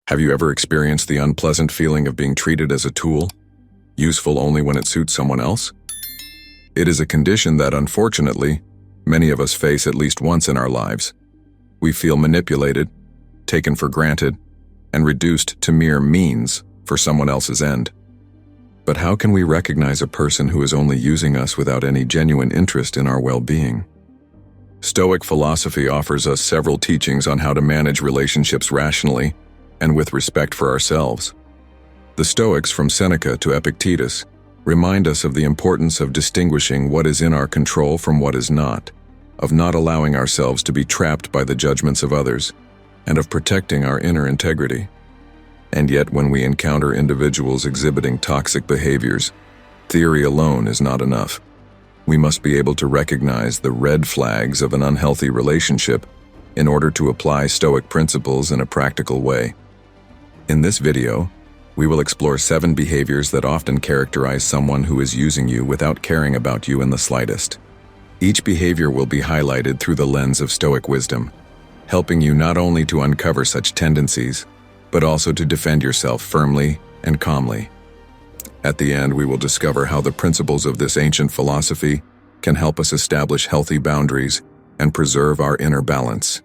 Have you ever experienced the unpleasant feeling of being treated as a tool, useful only when it suits someone else? It is a condition that, unfortunately, many of us face at least once in our lives. We feel manipulated, taken for granted, and reduced to mere means for someone else's end. But how can we recognize a person who is only using us without any genuine interest in our well-being? Stoic philosophy offers us several teachings on how to manage relationships rationally and with respect for ourselves. The Stoics, from Seneca to Epictetus, remind us of the importance of distinguishing what is in our control from what is not, of not allowing ourselves to be trapped by the judgments of others, and of protecting our inner integrity. And yet, when we encounter individuals exhibiting toxic behaviors, theory alone is not enough. We must be able to recognize the red flags of an unhealthy relationship in order to apply Stoic principles in a practical way. In this video, we will explore 7 behaviors that often characterize someone who is using you without caring about you in the slightest. Each behavior will be highlighted through the lens of Stoic wisdom, helping you not only to uncover such tendencies, but also to defend yourself firmly and calmly. At the end, we will discover how the principles of this ancient philosophy can help us establish healthy boundaries and preserve our inner balance.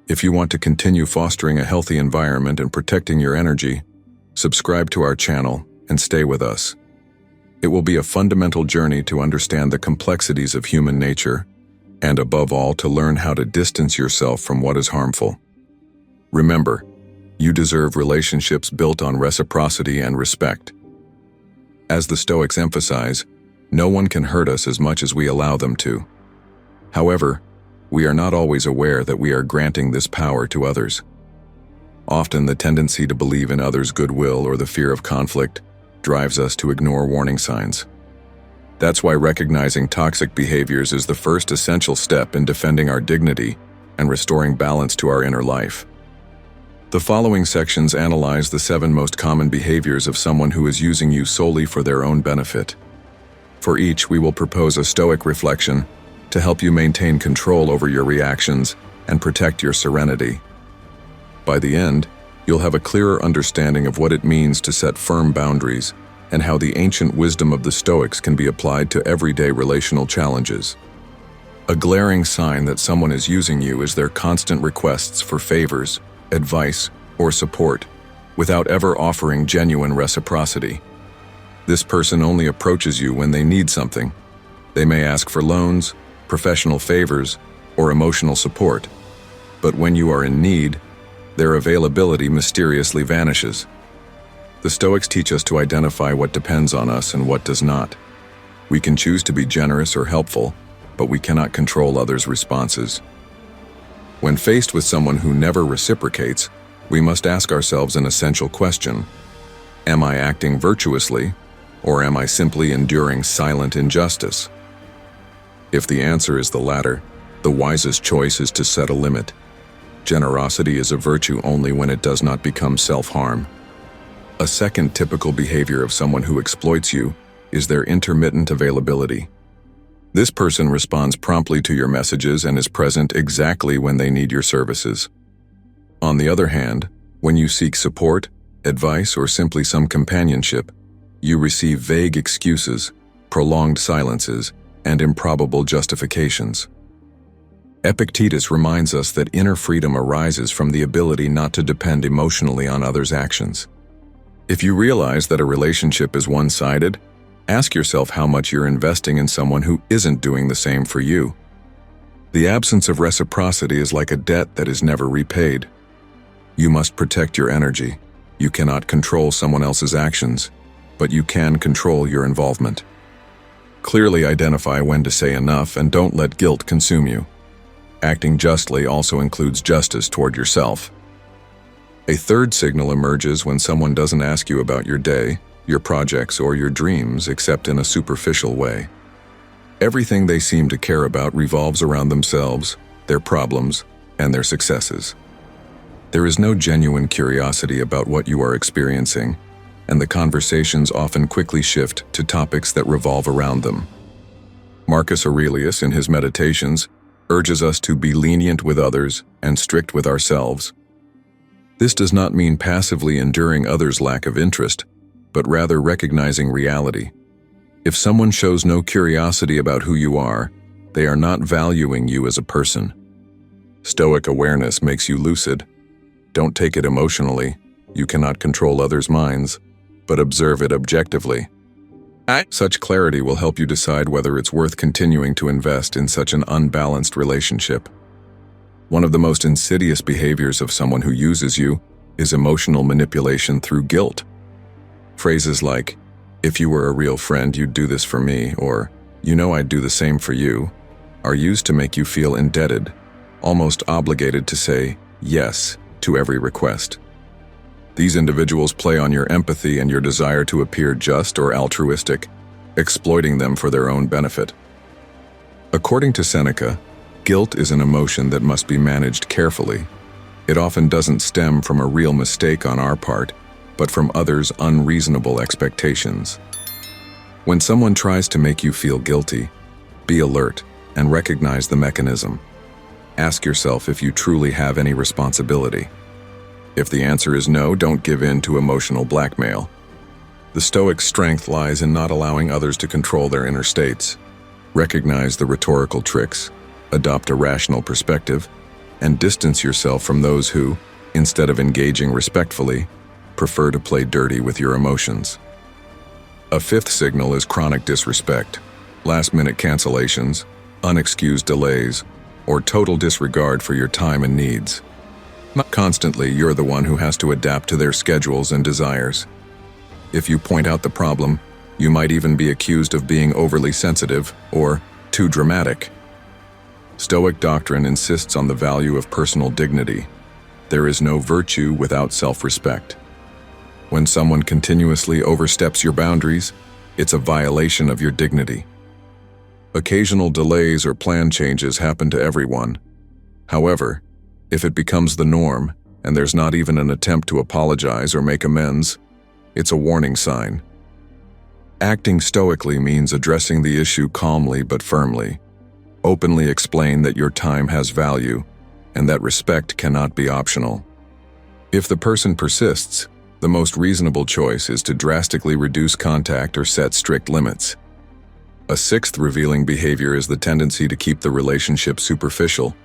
If you want to continue fostering a healthy environment and protecting your energy, subscribe to our channel and stay with us. It will be a fundamental journey to understand the complexities of human nature and, above all, to learn how to distance yourself from what is harmful. Remember, you deserve relationships built on reciprocity and respect. As the Stoics emphasize, no one can hurt us as much as we allow them to. However, we are not always aware that we are granting this power to others. Often, the tendency to believe in others' goodwill or the fear of conflict drives us to ignore warning signs. That's why recognizing toxic behaviors is the first essential step in defending our dignity and restoring balance to our inner life. The following sections analyze the 7 most common behaviors of someone who is using you solely for their own benefit. For each, we will propose a Stoic reflection to help you maintain control over your reactions and protect your serenity. By the end, you'll have a clearer understanding of what it means to set firm boundaries and how the ancient wisdom of the Stoics can be applied to everyday relational challenges. A glaring sign that someone is using you is their constant requests for favors, advice, or support, without ever offering genuine reciprocity. This person only approaches you when they need something. They may ask for loans, professional favors, or emotional support. But when you are in need, their availability mysteriously vanishes. The Stoics teach us to identify what depends on us and what does not. We can choose to be generous or helpful, but we cannot control others' responses. When faced with someone who never reciprocates, we must ask ourselves an essential question: am I acting virtuously, or am I simply enduring silent injustice? If the answer is the latter, the wisest choice is to set a limit. Generosity is a virtue only when it does not become self-harm. A second typical behavior of someone who exploits you is their intermittent availability. This person responds promptly to your messages and is present exactly when they need your services. On the other hand, when you seek support, advice, or simply some companionship, you receive vague excuses, prolonged silences, and improbable justifications. Epictetus reminds us that inner freedom arises from the ability not to depend emotionally on others' actions. If you realize that a relationship is one-sided, ask yourself how much you're investing in someone who isn't doing the same for you. The absence of reciprocity is like a debt that is never repaid. You must protect your energy. You cannot control someone else's actions, but you can control your involvement. Clearly identify when to say enough and don't let guilt consume you. Acting justly also includes justice toward yourself. A third signal emerges when someone doesn't ask you about your day, your projects, or your dreams except in a superficial way. Everything they seem to care about revolves around themselves, their problems, and their successes. There is no genuine curiosity about what you are experiencing, and the conversations often quickly shift to topics that revolve around them. Marcus Aurelius, in his Meditations, urges us to be lenient with others and strict with ourselves. This does not mean passively enduring others' lack of interest, but rather recognizing reality. If someone shows no curiosity about who you are, they are not valuing you as a person. Stoic awareness makes you lucid. Don't take it emotionally. You cannot control others' minds, but observe it objectively. Such clarity will help you decide whether it's worth continuing to invest in such an unbalanced relationship. One of the most insidious behaviors of someone who uses you is emotional manipulation through guilt. Phrases like, "If you were a real friend, you'd do this for me," or "You know I'd do the same for you," are used to make you feel indebted, almost obligated to say yes to every request. These individuals play on your empathy and your desire to appear just or altruistic, exploiting them for their own benefit. According to Seneca, guilt is an emotion that must be managed carefully. It often doesn't stem from a real mistake on our part, but from others' unreasonable expectations. When someone tries to make you feel guilty, be alert and recognize the mechanism. Ask yourself if you truly have any responsibility. If the answer is no, don't give in to emotional blackmail. The Stoic's strength lies in not allowing others to control their inner states. Recognize the rhetorical tricks, adopt a rational perspective, and distance yourself from those who, instead of engaging respectfully, prefer to play dirty with your emotions. A fifth signal is chronic disrespect, last-minute cancellations, unexcused delays, or total disregard for your time and needs. Constantly, you're the one who has to adapt to their schedules and desires. If you point out the problem, you might even be accused of being overly sensitive or too dramatic. Stoic doctrine insists on the value of personal dignity. There is no virtue without self-respect. When someone continuously oversteps your boundaries, it's a violation of your dignity. Occasional delays or plan changes happen to everyone. However, if it becomes the norm, and there's not even an attempt to apologize or make amends, it's a warning sign. Acting stoically means addressing the issue calmly but firmly. Openly explain that your time has value, and that respect cannot be optional. If the person persists, the most reasonable choice is to drastically reduce contact or set strict limits. A sixth revealing behavior is the tendency to keep the relationship superficial,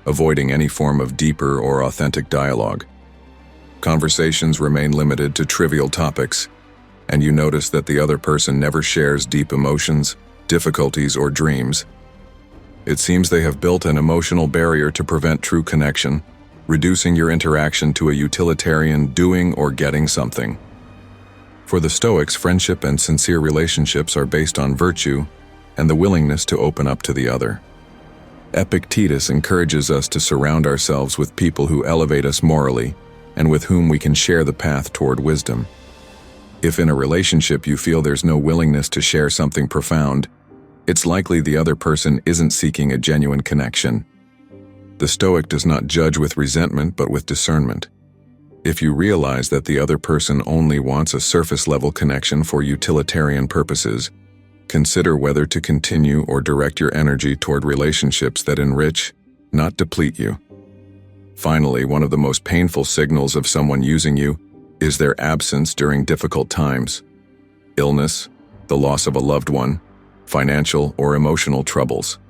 avoiding any form of deeper or authentic dialogue. Conversations remain limited to trivial topics, and you notice that the other person never shares deep emotions, difficulties, or dreams. It seems they have built an emotional barrier to prevent true connection, reducing your interaction to a utilitarian doing or getting something. For the Stoics, friendship and sincere relationships are based on virtue and the willingness to open up to the other. Epictetus encourages us to surround ourselves with people who elevate us morally and with whom we can share the path toward wisdom. If in a relationship you feel there's no willingness to share something profound, it's likely the other person isn't seeking a genuine connection. The Stoic does not judge with resentment but with discernment. If you realize that the other person only wants a surface-level connection for utilitarian purposes, consider whether to continue or direct your energy toward relationships that enrich, not deplete you. Finally, one of the most painful signals of someone using you is their absence during difficult times. Illness, the loss of a loved one, financial or emotional troubles.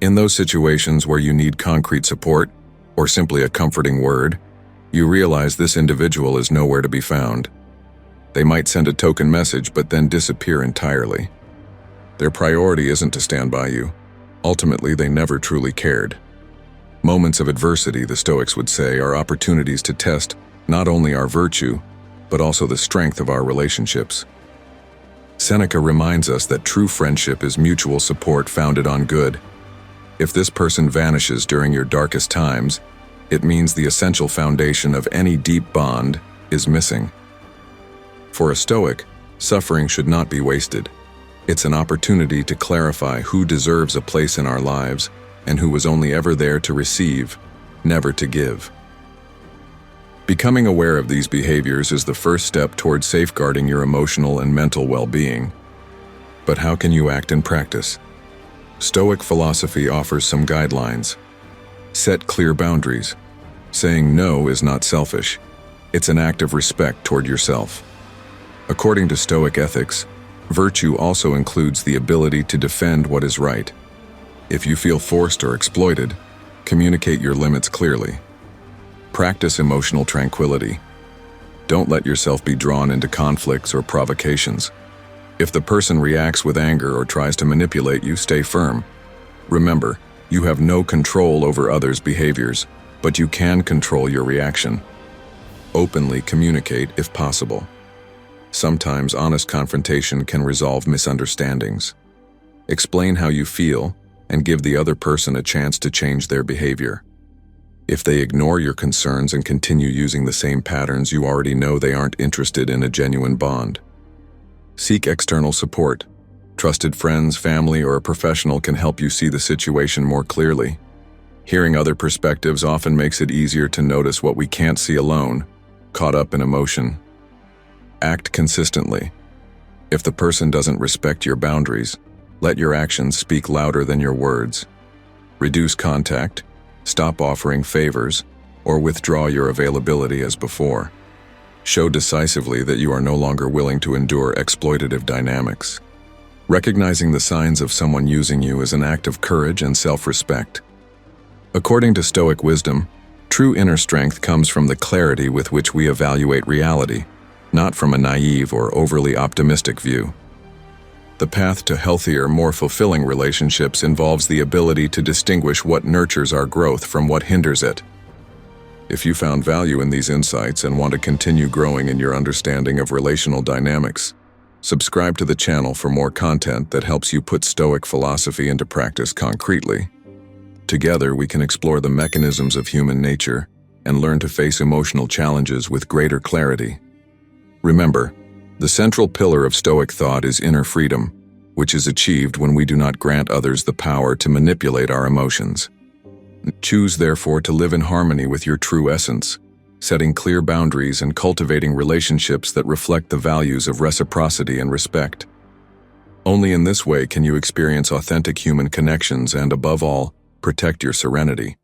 In those situations where you need concrete support or simply a comforting word, you realize this individual is nowhere to be found. They might send a token message but then disappear entirely. Their priority isn't to stand by you. Ultimately, they never truly cared. Moments of adversity, the Stoics would say, are opportunities to test not only our virtue, but also the strength of our relationships. Seneca reminds us that true friendship is mutual support founded on good. If this person vanishes during your darkest times, it means the essential foundation of any deep bond is missing. For a Stoic, suffering should not be wasted. It's an opportunity to clarify who deserves a place in our lives and who was only ever there to receive, never to give. Becoming aware of these behaviors is the first step toward safeguarding your emotional and mental well-being. But how can you act in practice? Stoic philosophy offers some guidelines. Set clear boundaries. Saying no is not selfish. It's an act of respect toward yourself. According to Stoic ethics, virtue also includes the ability to defend what is right. If you feel forced or exploited, communicate your limits clearly. Practice emotional tranquility. Don't let yourself be drawn into conflicts or provocations. If the person reacts with anger or tries to manipulate you, stay firm. Remember, you have no control over others' behaviors, but you can control your reaction. Openly communicate if possible. Sometimes honest confrontation can resolve misunderstandings. Explain how you feel and give the other person a chance to change their behavior. If they ignore your concerns and continue using the same patterns, you already know they aren't interested in a genuine bond. Seek external support. Trusted friends, family, or a professional can help you see the situation more clearly. Hearing other perspectives often makes it easier to notice what we can't see alone, caught up in emotion. Act consistently. If the person doesn't respect your boundaries, let your actions speak louder than your words. Reduce contact, stop offering favors, or withdraw your availability as before. Show decisively that you are no longer willing to endure exploitative dynamics. Recognizing the signs of someone using you is an act of courage and self-respect. According to Stoic wisdom, true inner strength comes from the clarity with which we evaluate reality, not from a naive or overly optimistic view. The path to healthier, more fulfilling relationships involves the ability to distinguish what nurtures our growth from what hinders it. If you found value in these insights and want to continue growing in your understanding of relational dynamics, subscribe to the channel for more content that helps you put Stoic philosophy into practice concretely. Together, we can explore the mechanisms of human nature and learn to face emotional challenges with greater clarity. Remember, the central pillar of Stoic thought is inner freedom, which is achieved when we do not grant others the power to manipulate our emotions. Choose, therefore, to live in harmony with your true essence, setting clear boundaries and cultivating relationships that reflect the values of reciprocity and respect. Only in this way can you experience authentic human connections and, above all, protect your serenity.